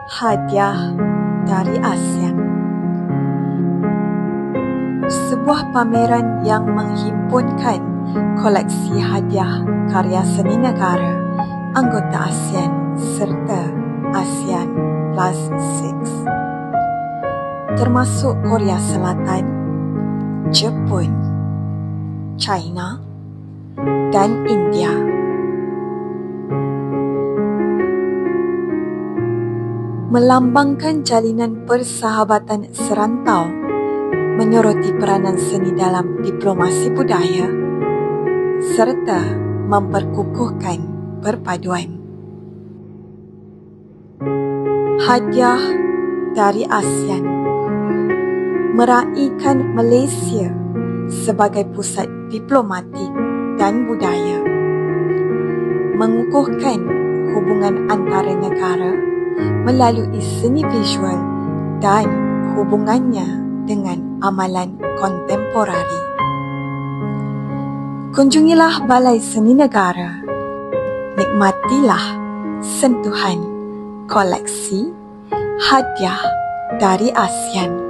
Hadiah dari ASEAN. Sebuah pameran yang menghimpunkan koleksi hadiah karya seni negara anggota ASEAN serta ASEAN Plus 6, termasuk Korea Selatan, Jepun, China dan India. Melambangkan jalinan persahabatan serantau, menyoroti peranan seni dalam diplomasi budaya serta memperkukuhkan perpaduan. Hadiah dari ASEAN meraihkan Malaysia sebagai pusat diplomatik dan budaya, mengukuhkan hubungan antara negara melalui seni visual dan hubungannya dengan amalan kontemporari. Kunjungilah Balai Seni Negara, nikmatilah sentuhan koleksi hadiah dari ASEAN.